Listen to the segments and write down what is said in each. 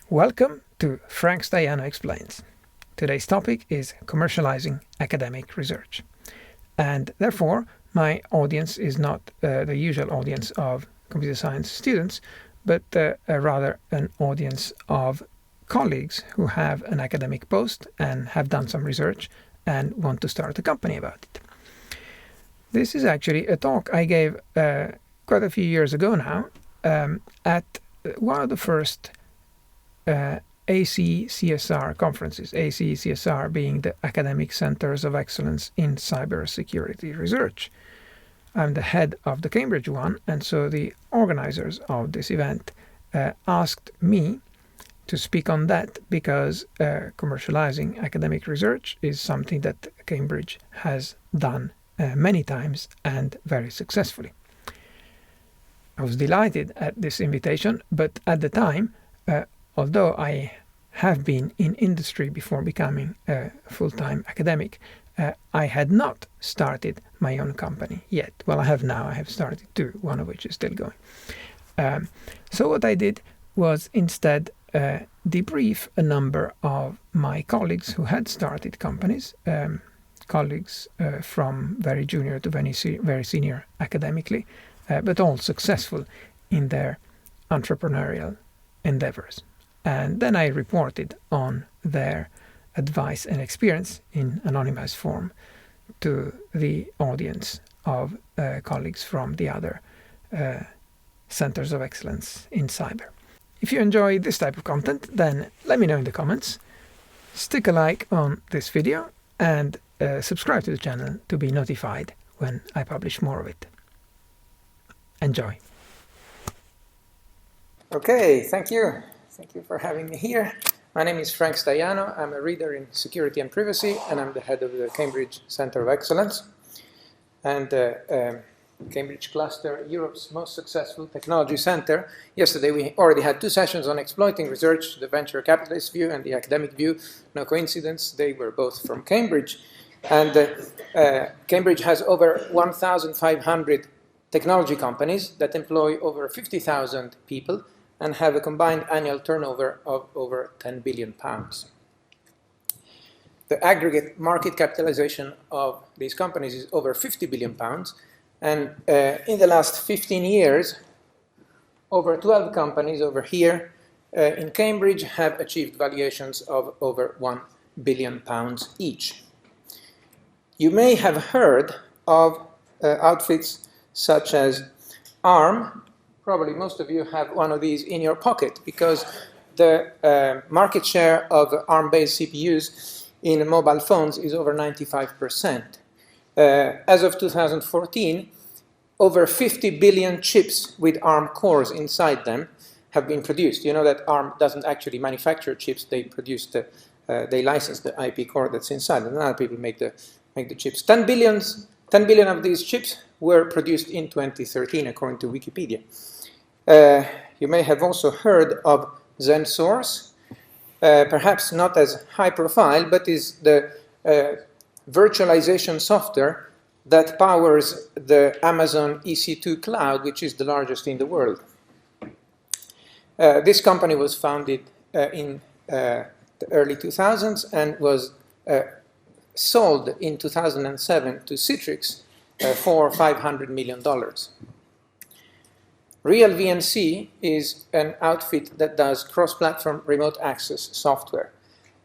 Welcome to Frank Staiano Explains. Today's topic is commercializing academic research. And therefore, my audience is not the usual audience of computer science students, but rather an audience of colleagues who have an academic post and have done some research and want to start a company about it. This is actually a talk I gave quite a few years ago now at one of the first ACCSR conferences, ACCSR being the Academic Centers of Excellence in Cybersecurity Research. I'm the head of the Cambridge one, and so the organizers of this event asked me to speak on that because commercializing academic research is something that Cambridge has done many times and very successfully. I was delighted at this invitation, but at the time, although I have been in industry before becoming a full-time academic, I had not started my own company yet. Well, I have now. I have started two, one of which is still going. So what I did was instead debrief a number of my colleagues who had started companies, colleagues from very junior to very senior academically, but all successful in their entrepreneurial endeavors. And then I reported on their advice and experience in anonymous form to the audience of colleagues from the other centers of excellence in cyber. If you enjoy this type of content, then let me know in the comments. Stick a like on this video and subscribe to the channel to be notified when I publish more of it. Enjoy. Okay, thank you. Thank you for having me here. My name is Frank Staiano. I'm a reader in security and privacy, and I'm the head of the Cambridge Center of Excellence. And Cambridge Cluster, Europe's most successful technology center. Yesterday we already had two sessions on exploiting research, the venture capitalist view and the academic view. No coincidence, they were both from Cambridge. And Cambridge has over 1,500 technology companies that employ over 50,000 people and have a combined annual turnover of over 10 billion pounds. The aggregate market capitalization of these companies is over 50 billion pounds, and in the last 15 years, over 12 companies over here in Cambridge have achieved valuations of over 1 billion pounds each. You may have heard of outfits such as ARM. Probably most of you have one of these in your pocket because the market share of ARM-based CPUs in mobile phones is over 95%. As of 2014, over 50 billion chips with ARM cores inside them have been produced. You know that ARM doesn't actually manufacture chips; they produce they license the IP core that's inside, and other people make the chips. 10 billion of these chips were produced in 2013, according to Wikipedia. You may have also heard of ZenSource, perhaps not as high profile, but is the virtualization software that powers the Amazon EC2 cloud, which is the largest in the world. This company was founded in the early 2000s and was sold in 2007 to Citrix for $500 million. Real VNC is an outfit that does cross-platform remote access software.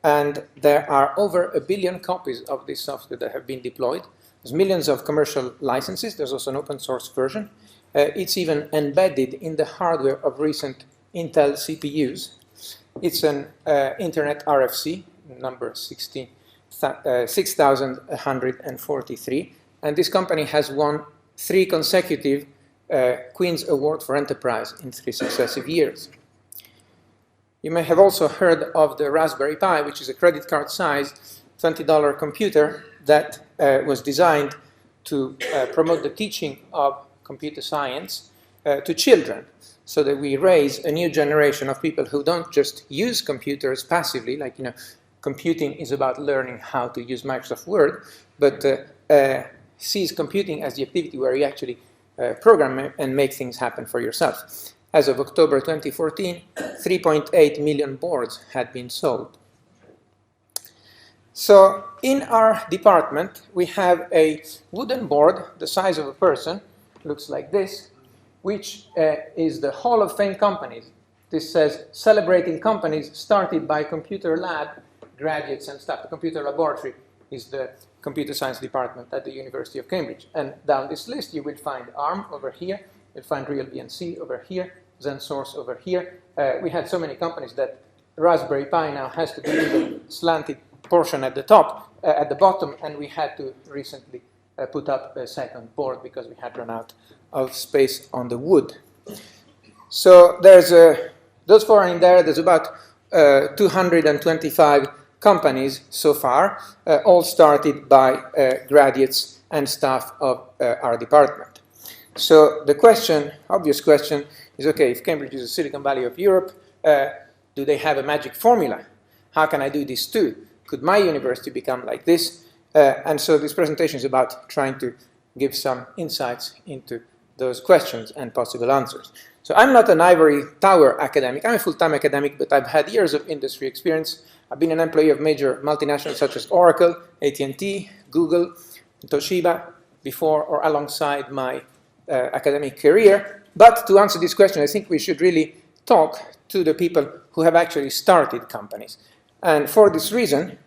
And there are over 1 billion copies of this software that have been deployed. There's millions of commercial licenses. There's also an open source version. It's even embedded in the hardware of recent Intel CPUs. It's an Internet RFC, number 6143. And this company has won 3 consecutive Queen's Award for Enterprise in 3 successive years. You may have also heard of the Raspberry Pi, which is a credit card size $20 computer that was designed to promote the teaching of computer science to children, so that we raise a new generation of people who don't just use computers passively, like, computing is about learning how to use Microsoft Word, but sees computing as the activity where you actually program and make things happen for yourself. as of October 2014, 3.8 million boards had been sold. So in our department, we have a wooden board the size of a person, looks like this, which is the Hall of Fame companies. This says celebrating companies started by computer lab graduates and staff. The computer laboratory is the computer science department at the University of Cambridge. And down this list you will find ARM over here, you'll find Real BNC over here, ZenSource over here. We had so many companies that Raspberry Pi now has to do with the slanted portion at the top, at the bottom, and we had to recently put up a second board because we had run out of space on the wood. So there's those four in there. There's about 225 companies so far, all started by graduates and staff of our department. So the question, obvious question, is okay, if Cambridge is the Silicon Valley of Europe, do they have a magic formula? How can I do this too? Could my university become like this? And so this presentation is about trying to give some insights into those questions and possible answers. So I'm not an ivory tower academic. I'm a full-time academic, but I've had years of industry experience. I've been an employee of major multinationals such as Oracle, AT&T, Google, Toshiba, before or alongside my academic career. But to answer this question, I think we should really talk to the people who have actually started companies. And for this reason,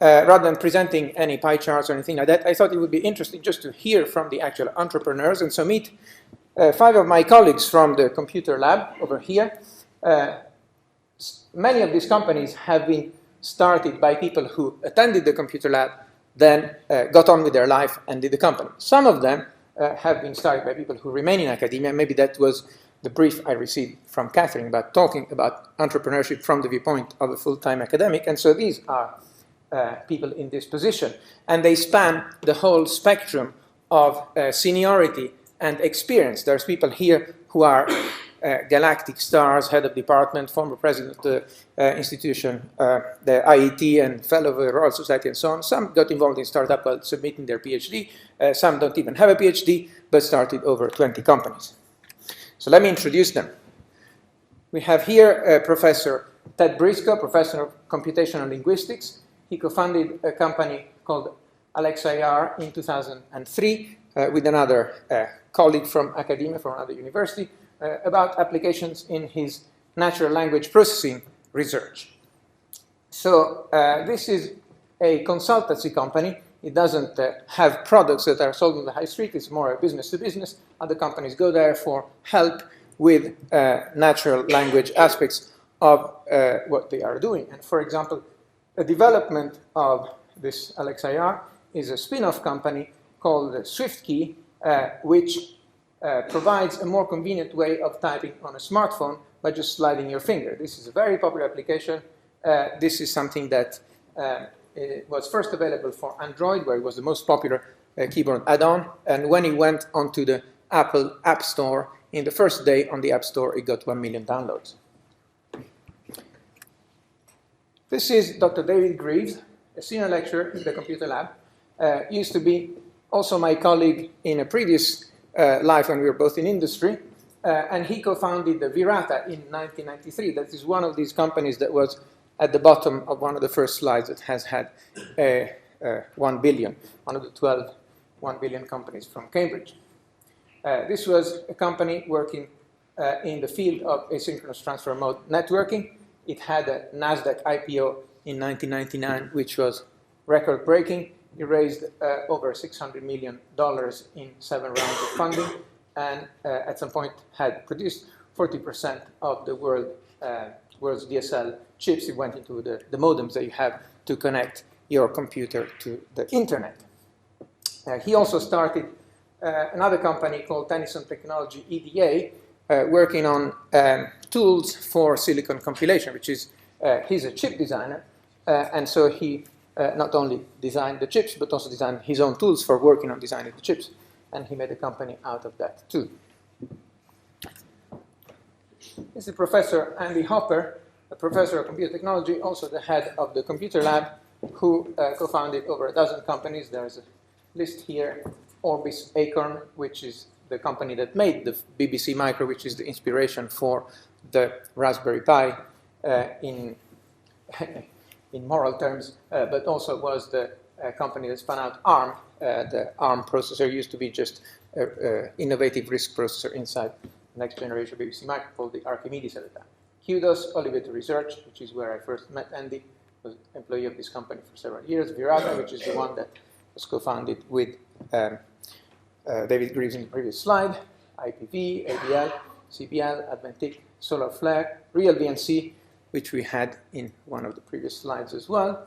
rather than presenting any pie charts or anything like that, I thought it would be interesting just to hear from the actual entrepreneurs, and so meet 5 of my colleagues from the computer lab over here. Many of these companies have been started by people who attended the computer lab, then got on with their life and did the company. Some of them have been started by people who remain in academia. Maybe that was the brief I received from Catherine about talking about entrepreneurship from the viewpoint of a full-time academic. And so these are people in this position. And they span the whole spectrum of seniority and experience. There's people here who are galactic stars, head of department, former president of the institution, the IET, and fellow of the Royal Society, and so on. Some got involved in startup while submitting their PhD. Some don't even have a PhD, but started over 20 companies. So let me introduce them. We have here Professor Ted Briscoe, professor of computational linguistics. He co-founded a company called AlexIR in 2003 with another colleague from academia, from another university, about applications in his natural language processing research. So this is a consultancy company. It doesn't have products that are sold in the high street. It's more a business to business. Other companies go there for help with natural language aspects of what they are doing. And for example, the development of this AlexIR is a spin-off company called SwiftKey, which provides a more convenient way of typing on a smartphone by just sliding your finger. This is a very popular application. This is something that it was first available for Android, where it was the most popular keyboard add-on. And when it went onto the Apple App Store, in the first day on the App Store, it got 1 million downloads. This is Dr. David Greaves, a senior lecturer in the computer lab. Used to be also my colleague in a previous life when we were both in industry. And he co-founded the Virata in 1993. That is one of these companies that was at the bottom of one of the first slides that has had 1 billion, one of the 12 1 billion companies from Cambridge. This was a company working in the field of asynchronous transfer mode networking. It had a NASDAQ IPO in 1999, which was record-breaking. It raised over $600 million in 7 rounds of funding, and at some point had produced 40% of the world's DSL chips. It went into the modems that you have to connect your computer to the internet. He also started another company called Tennyson Technology EDA, working on tools for silicon compilation, which is, he's a chip designer, and so he not only designed the chips, but also designed his own tools for working on designing the chips, and he made a company out of that too. This is Professor Andy Hopper, a professor of computer technology, also the head of the computer lab, who co-founded over a dozen companies. There's a list here. Orbis Acorn, which is the company that made the BBC Micro, which is the inspiration for the Raspberry Pi in moral terms, but also was the company that spun out ARM. The ARM processor used to be just an innovative RISC processor inside the next generation BBC Micro called the Archimedes at the time. Kudos, Oliveto Research, which is where I first met Andy, was employee of this company for several years. Virata, which is the one that was co-founded with David Greaves in the previous slide. IPV, ABL, CPL, Adventic, Solar Flare, Real VNC, which we had in one of the previous slides as well.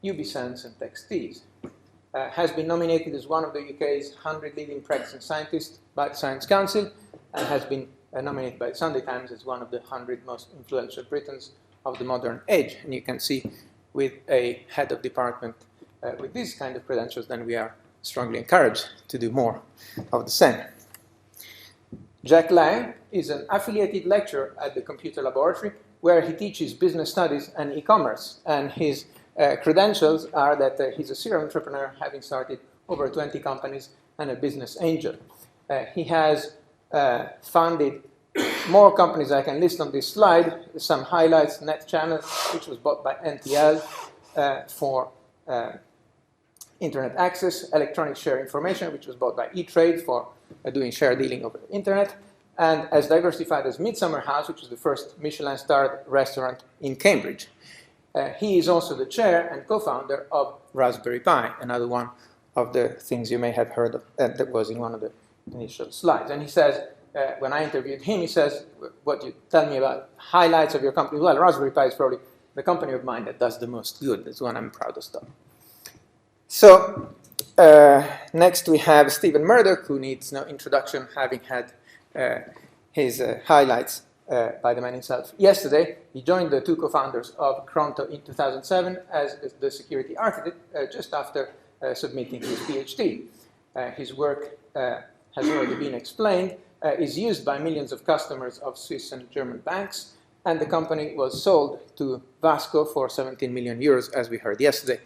UBSense and TextEase. Has been nominated as one of the UK's 100 leading practicing scientists by the Science Council, and has been nominated by the Sunday Times as one of the 100 most influential Britons of the modern age. And you can see with a head of department with these kind of credentials, then we are strongly encouraged to do more of the same. Jack Lang is an affiliated lecturer at the Computer Laboratory, where he teaches business studies and e-commerce. And his credentials are that he's a serial entrepreneur, having started over 20 companies, and a business angel. He has founded more companies I can list on this slide. Some highlights: Net Channel, which was bought by NTL for internet access; Electronic Share Information, which was bought by E-Trade for doing share dealing over the internet; and as diversified as Midsummer House, which is the first Michelin-starred restaurant in Cambridge. He is also the chair and co-founder of Raspberry Pi, another one of the things you may have heard of that was in one of the initial slides. And he says, when I interviewed him, he says, what you tell me about highlights of your company? Well, Raspberry Pi is probably the company of mine that does the most good. That's one I'm proudest of. So next we have Stephen Murdoch, who needs no introduction, having had his highlights by the man himself yesterday. He joined the two co-founders of Cronto in 2007 as the security architect just after submitting his PhD. His work has already been explained, is used by millions of customers of Swiss and German banks, and the company was sold to Vasco for 17 million euros, as we heard yesterday.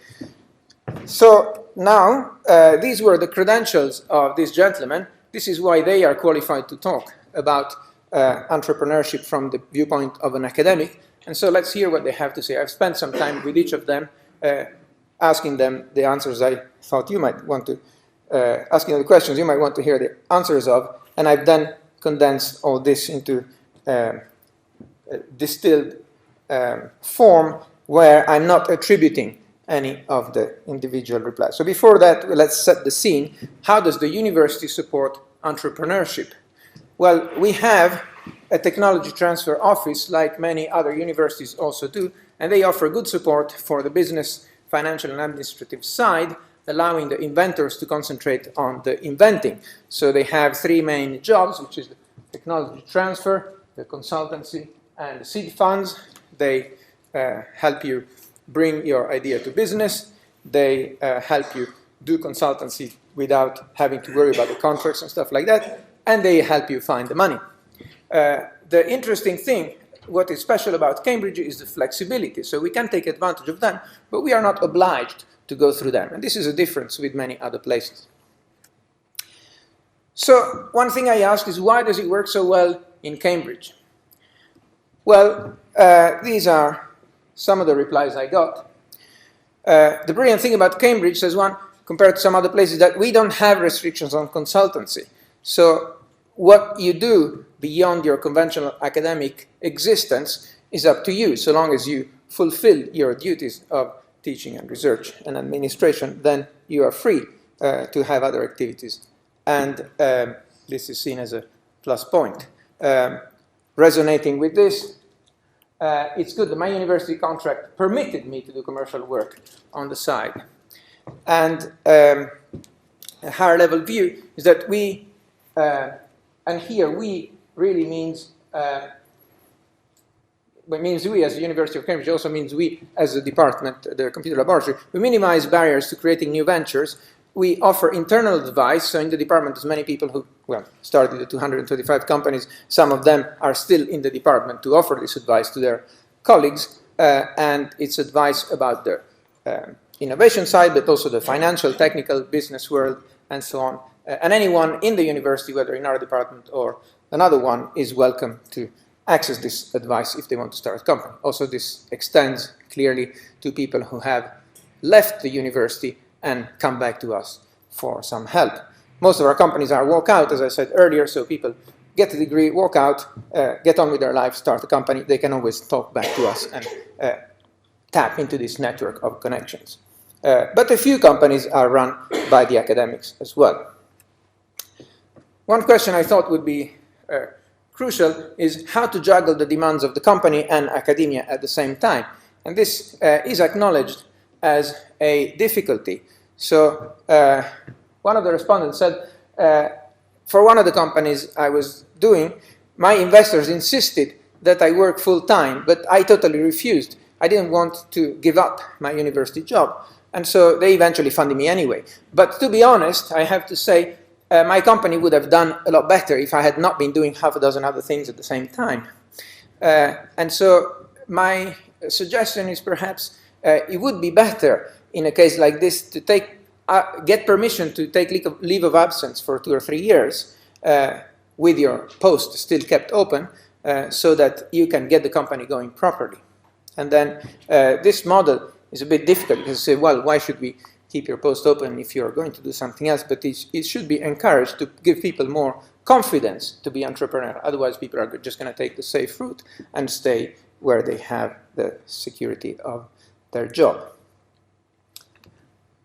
So now, these were the credentials of this gentleman. This is why they are qualified to talk about entrepreneurship from the viewpoint of an academic. And so let's hear what they have to say. I've spent some time with each of them, asking them the answers I thought you might want to, asking the questions you might want to hear the answers of, and I've then condensed all this into a distilled form where I'm not attributing any of the individual replies. So before that, let's set the scene. How does the university support entrepreneurship? Well, we have a technology transfer office, like many other universities also do, and they offer good support for the business, financial, and administrative side, allowing the inventors to concentrate on the inventing. So they have three main jobs, which is the technology transfer, the consultancy, and the seed funds. They help you bring your idea to business. They help you do consultancy without having to worry about the contracts and stuff like that. And they help you find the money. The interesting thing, what is special about Cambridge is the flexibility. So we can take advantage of them, but we are not obliged to go through them. And this is a difference with many other places. So one thing I ask is, why does it work so well in Cambridge? Well, these are some of the replies I got. The brilliant thing about Cambridge, says one, compared to some other places, that we don't have restrictions on consultancy. So what you do beyond your conventional academic existence is up to you. So long as you fulfill your duties of teaching and research and administration, then you are free to have other activities. And this is seen as a plus point. Resonating with this, it's good that my university contract permitted me to do commercial work on the side. And a higher level view is that we, and here we really means, it means we as the University of Cambridge, also means we as a department, the computer laboratory, we minimize barriers to creating new ventures. We offer internal advice, so in the department there's many people who, well, started the 225 companies, some of them are still in the department to offer this advice to their colleagues, and it's advice about the innovation side, but also the financial, technical, business world, and so on, And anyone in the university, whether in our department or another one, is welcome to access this advice if they want to start a company. Also, this extends clearly to people who have left the university and come back to us for some help. Most of our companies are walk out, as I said earlier, so people get a degree, walk out, get on with their life, start a company. They can always talk back to us and tap into this network of connections. But a few companies are run by the academics as well. One question I thought would be crucial is how to juggle the demands of the company and academia at the same time. And this is acknowledged as a difficulty. So one of the respondents said, for one of the companies I was doing, my investors insisted that I work full-time, but I totally refused. I didn't want to give up my university job. And so they eventually funded me anyway. But to be honest, I have to say, my company would have done a lot better if I had not been doing half a dozen other things at the same time. And so my suggestion is perhaps it would be better in a case like this to get permission to take leave of absence for 2 or 3 years with your post still kept open so that you can get the company going properly. And then this model is a bit difficult because you say, well, why should we keep your post open if you're going to do something else? But it should be encouraged to give people more confidence to be entrepreneurial. Otherwise, people are just going to take the safe route and stay where they have the security of their job.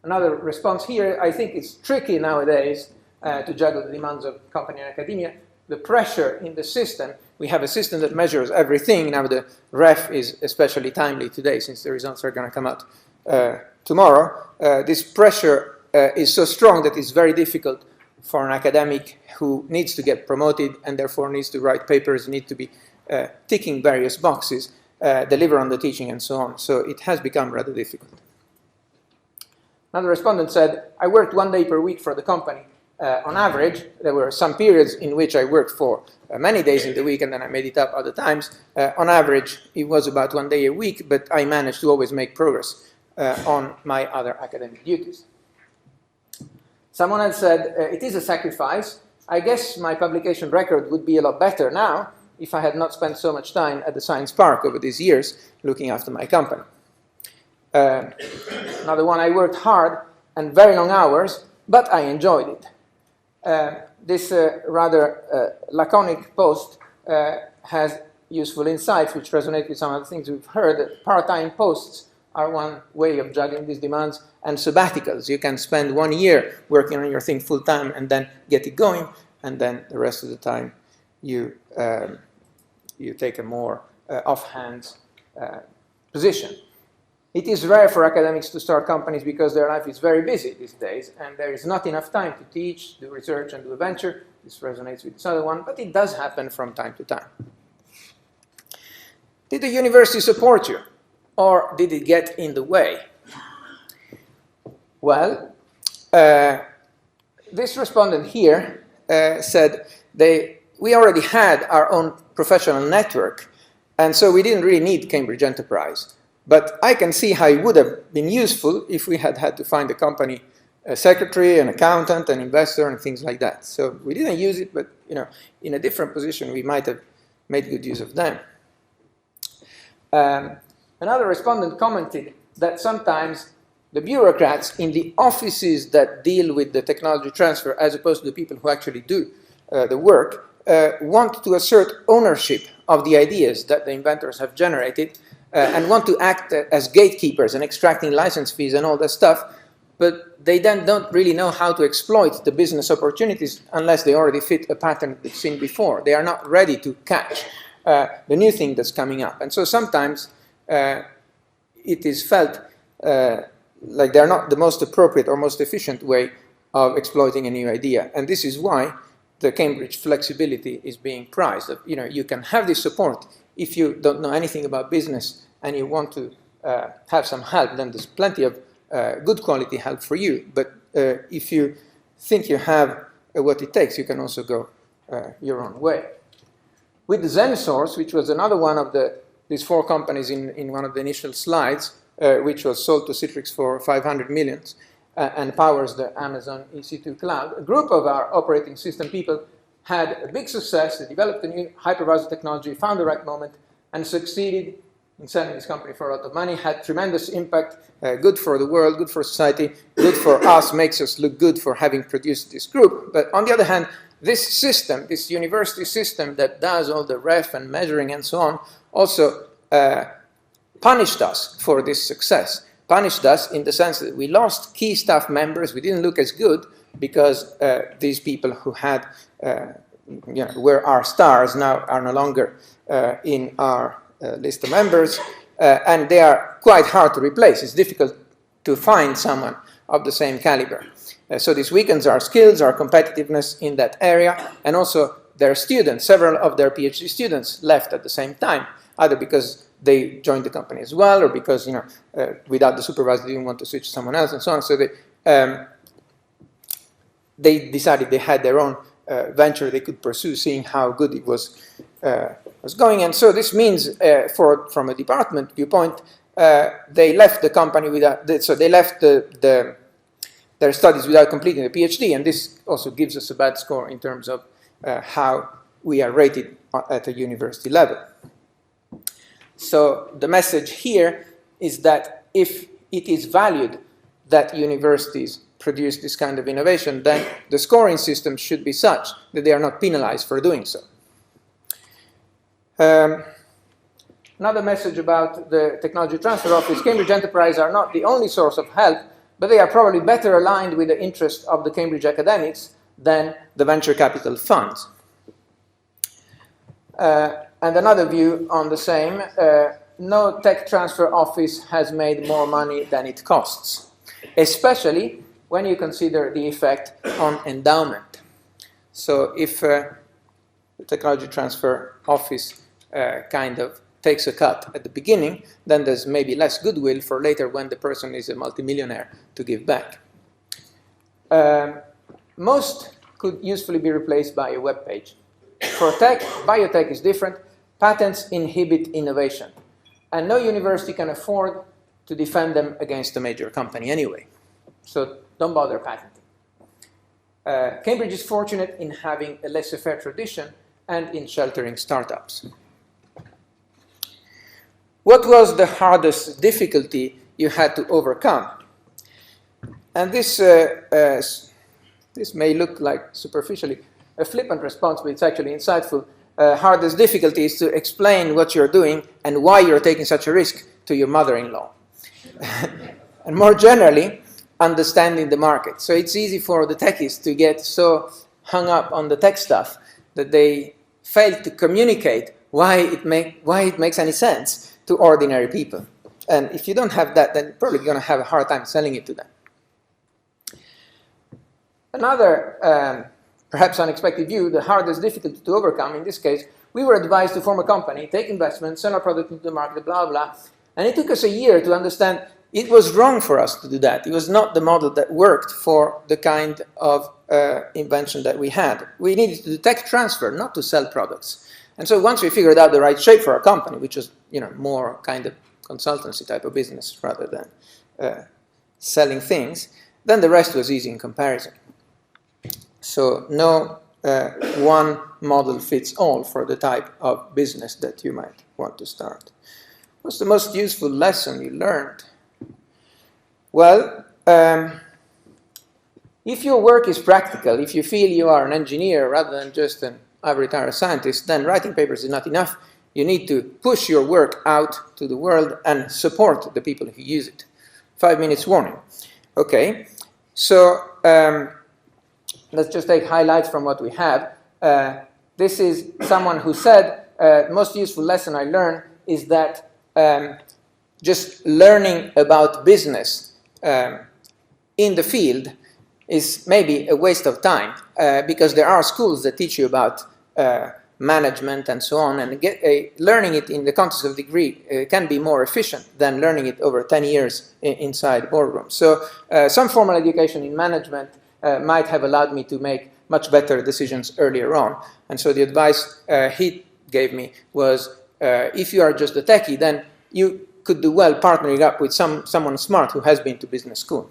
Another response here, I think it's tricky nowadays to juggle the demands of company and academia. The pressure in the system, we have a system that measures everything. Now the ref is especially timely today since the results are going to come out tomorrow. This pressure is so strong that it's very difficult for an academic who needs to get promoted and therefore needs to write papers, needs to be ticking various boxes, deliver on the teaching and so on. So it has become rather difficult. Another respondent said, I worked 1 day per week for the company. On average, there were some periods in which I worked for many days in the week and then I made it up other times. On average, it was about 1 day a week, but I managed to always make progress on my other academic duties. Someone else said, it is a sacrifice. I guess my publication record would be a lot better now if I had not spent so much time at the Science Park over these years looking after my company. Another one, I worked hard and very long hours, but I enjoyed it. This rather laconic post has useful insights which resonate with some of the things we've heard. Part-time posts are one way of juggling these demands, and sabbaticals. You can spend 1 year working on your thing full-time and then get it going, and then the rest of the time you take a more offhand position. It is rare for academics to start companies because their life is very busy these days and there is not enough time to teach, do research and do a venture. This resonates with this other one, but it does happen from time to time. Did the university support you or did it get in the way? Well, this respondent here said we already had our own professional network and so we didn't really need Cambridge Enterprise. But I can see how it would have been useful if we had had to find a company, a secretary, an accountant, an investor, and things like that. So we didn't use it, but in a different position, we might have made good use of them. Another respondent commented that sometimes the bureaucrats in the offices that deal with the technology transfer, as opposed to the people who actually do the work, want to assert ownership of the ideas that the inventors have generated, and want to act as gatekeepers and extracting license fees and all that stuff, but they then don't really know how to exploit the business opportunities unless they already fit a pattern they've seen before. They are not ready to catch the new thing that's coming up. And so sometimes it is felt like they're not the most appropriate or most efficient way of exploiting a new idea. And this is why the Cambridge flexibility is being prized. You can have this support if you don't know anything about business and you want to have some help, then there's plenty of good quality help for you. But if you think you have what it takes, you can also go your own way. With the ZenSource, which was another one of these 4 companies in one of the initial slides, which was sold to Citrix for 500 million, and powers the Amazon EC2 cloud. A group of our operating system people had a big success. They developed a new hypervisor technology, found the right moment, and succeeded in selling this company for a lot of money, had tremendous impact, good for the world, good for society, good for us, makes us look good for having produced this group. But on the other hand, this system, this university system that does all the ref and measuring and so on, also punished us for this success. Punished us in the sense that we lost key staff members. We didn't look as good because these people who had, were our stars now are no longer in our list of members, and they are quite hard to replace. It's difficult to find someone of the same caliber. So this weakens our skills, our competitiveness in that area, and also their students. Several of their PhD students left at the same time, either because they joined the company as well, or because without the supervisor they didn't want to switch to someone else, and so on. So they decided they had their own venture they could pursue, seeing how good it was going. And so this means, from a department viewpoint, they left the company without. So they left their studies without completing the PhD, and this also gives us a bad score in terms of how we are rated at a university level. So the message here is that if it is valued that universities produce this kind of innovation, then the scoring system should be such that they are not penalized for doing so. Another message about the Technology Transfer Office: Cambridge Enterprise are not the only source of help, but they are probably better aligned with the interests of the Cambridge academics than the venture capital funds. And another view on the same: no tech transfer office has made more money than it costs, especially when you consider the effect on endowment. So if the Technology Transfer Office kind of takes a cut at the beginning, then there's maybe less goodwill for later when the person is a multimillionaire to give back. Most could usefully be replaced by a web page. For tech, biotech is different. Patents inhibit innovation, and no university can afford to defend them against a major company anyway. So don't bother patenting. Cambridge is fortunate in having a laissez-faire tradition and in sheltering startups. What was the hardest difficulty you had to overcome? And this may look like superficially a flippant response, but it's actually insightful. Hardest difficulty is to explain what you're doing and why you're taking such a risk to your mother-in-law. And more generally, understanding the market. So it's easy for the techies to get so hung up on the tech stuff that they fail to communicate why it makes any sense to ordinary people. And if you don't have that, then you're probably going to have a hard time selling it to them. Another perhaps unexpected view: the hardest difficulty to overcome. In this case, we were advised to form a company, take investment, sell our product into the market, blah, blah. And it took us a year to understand it was wrong for us to do that. It was not the model that worked for the kind of invention that we had. We needed to do tech transfer, not to sell products. And so once we figured out the right shape for our company, which was more kind of consultancy type of business rather than selling things, then the rest was easy in comparison. So no one model fits all for the type of business that you might want to start. What's the most useful lesson you learned? Well, if your work is practical, if you feel you are an engineer rather than just an ivory tower scientist, then writing papers is not enough. You need to push your work out to the world and support the people who use it. 5 minutes warning. Okay, so let's just take highlights from what we have. This is someone who said, the most useful lesson I learned is that just learning about business in the field is maybe a waste of time because there are schools that teach you about management and so on, and learning it in the context of a degree can be more efficient than learning it over 10 years inside boardrooms. So some formal education in management might have allowed me to make much better decisions earlier on. And so the advice he gave me was, if you are just a techie, then you could do well partnering up with someone smart who has been to business school.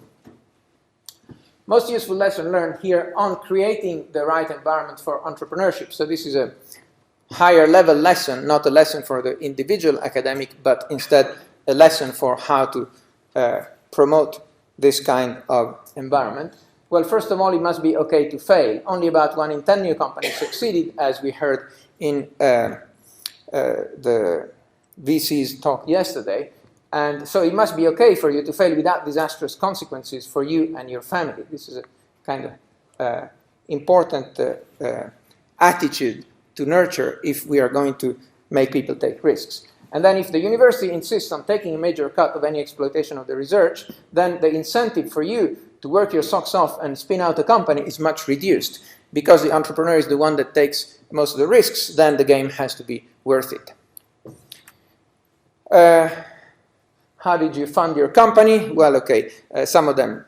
Most useful lesson learned here on creating the right environment for entrepreneurship. So this is a higher level lesson, not a lesson for the individual academic, but instead a lesson for how to promote this kind of environment. Well, first of all, it must be okay to fail. Only about 1 in 10 new companies succeeded, as we heard in the VC's talk yesterday. And so it must be okay for you to fail without disastrous consequences for you and your family. This is a kind of important attitude to nurture if we are going to make people take risks. And then if the university insists on taking a major cut of any exploitation of the research, then the incentive for you to work your socks off and spin out a company is much reduced. Because the entrepreneur is the one that takes most of the risks, then the game has to be worth it. How did you fund your company? Well, okay, some of them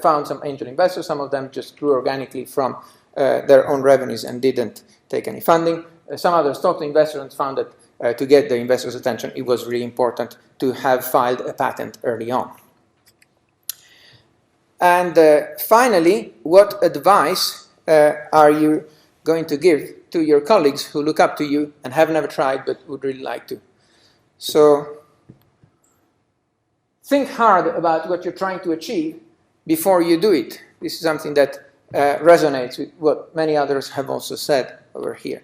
found some angel investors, some of them just grew organically from their own revenues and didn't take any funding. Some others talked to investors and found that to get the investors' attention, it was really important to have filed a patent early on. And finally, what advice are you going to give to your colleagues who look up to you and have never tried but would really like to? So think hard about what you're trying to achieve before you do it. This is something that resonates with what many others have also said over here.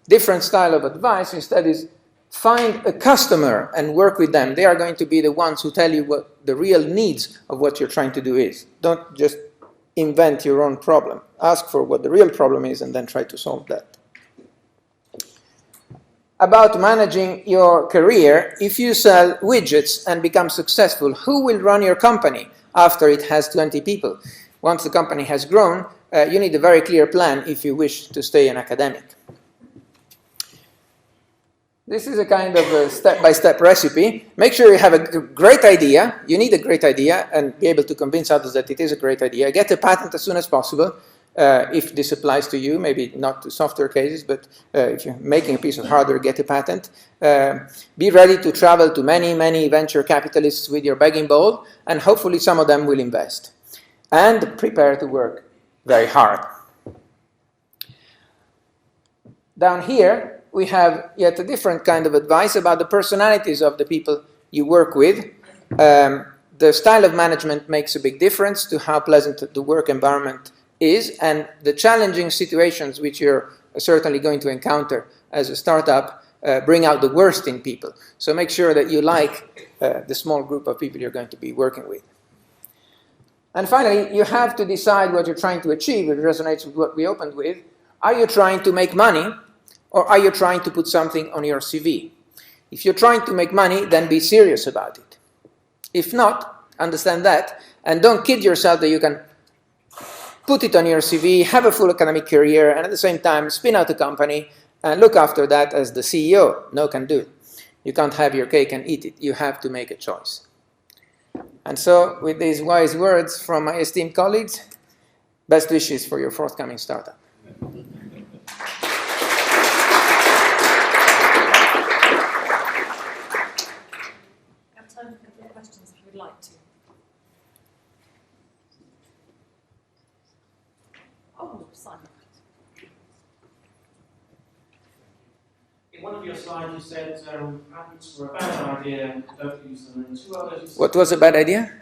Different style of advice instead is find a customer and work with them. They are going to be the ones who tell you what the real needs of what you're trying to do is. Don't just invent your own problem. Ask for what the real problem is and then try to solve that. About managing your career, if you sell widgets and become successful, who will run your company after it has 20 people? Once the company has grown, you need a very clear plan if you wish to stay an academic. This is a kind of a step-by-step recipe. Make sure you have a great idea. You need a great idea and be able to convince others that it is a great idea. Get a patent as soon as possible. If this applies to you, maybe not to software cases, but if you're making a piece of hardware, get a patent. Be ready to travel to many, many venture capitalists with your begging bowl, and hopefully some of them will invest. And prepare to work very hard. Down here, we have yet a different kind of advice about the personalities of the people you work with. The style of management makes a big difference to how pleasant the work environment is, and the challenging situations which you're certainly going to encounter as a startup bring out the worst in people. So make sure that you like the small group of people you're going to be working with. And finally, you have to decide what you're trying to achieve. It resonates with what we opened with. Are you trying to make money, or are you trying to put something on your CV? If you're trying to make money, then be serious about it. If not, understand that, and don't kid yourself that you can put it on your CV, have a full academic career, and at the same time spin out a company and look after that as the CEO. No can do. You can't have your cake and eat it. You have to make a choice. And so, with these wise words from my esteemed colleagues, best wishes for your forthcoming startup. Like to. Oh, Simon. In one of your slides you said patents were a bad idea, don't use them, and two others... What was a bad idea?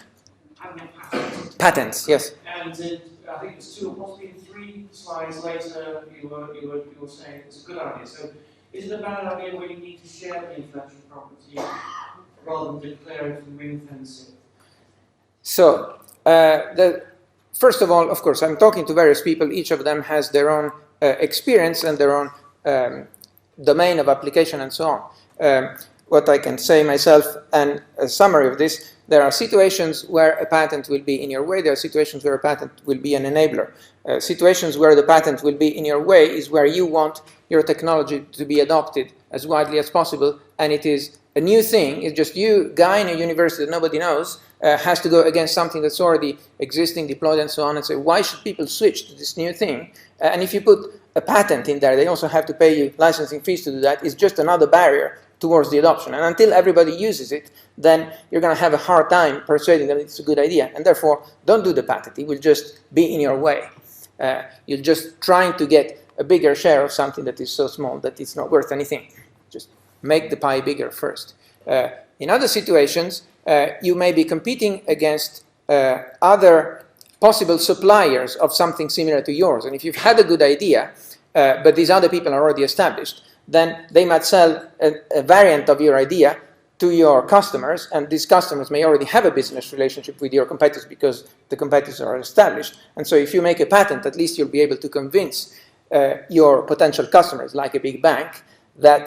Having a patent. Patents, yes. And I think it was 2 or possibly 3 slides later you were saying it's a good idea. So is it a bad idea where you need to share the intellectual property rather than declare it and ring-fence it? So, first of all, of course, I'm talking to various people. Each of them has their own experience and their own domain of application and so on. What I can say myself, and a summary of this, there are situations where a patent will be in your way. There are situations where a patent will be an enabler. Situations where the patent will be in your way is where you want your technology to be adopted as widely as possible, and it is a new thing. It's just you, guy in a university that nobody knows, has to go against something that's already existing, deployed, and so on, and say, why should people switch to this new thing? And if you put a patent in there, they also have to pay you licensing fees to do that. It's just another barrier towards the adoption. And until everybody uses it, then you're going to have a hard time persuading them it's a good idea. And therefore, don't do the patent. It will just be in your way. You're just trying to get a bigger share of something that is so small that it's not worth anything. Just make the pie bigger first. In other situations, you may be competing against other possible suppliers of something similar to yours. And if you've had a good idea, but these other people are already established, then they might sell a variant of your idea to your customers, and these customers may already have a business relationship with your competitors because the competitors are established. And so if you make a patent, at least you'll be able to convince your potential customers, like a big bank, that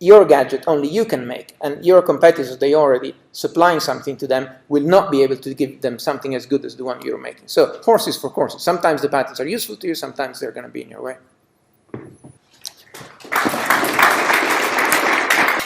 your gadget only you can make, and your competitors, they already supplying something to them, will not be able to give them something as good as the one you're making. So horses for courses. Sometimes the patents are useful to you, sometimes they're going to be in your way.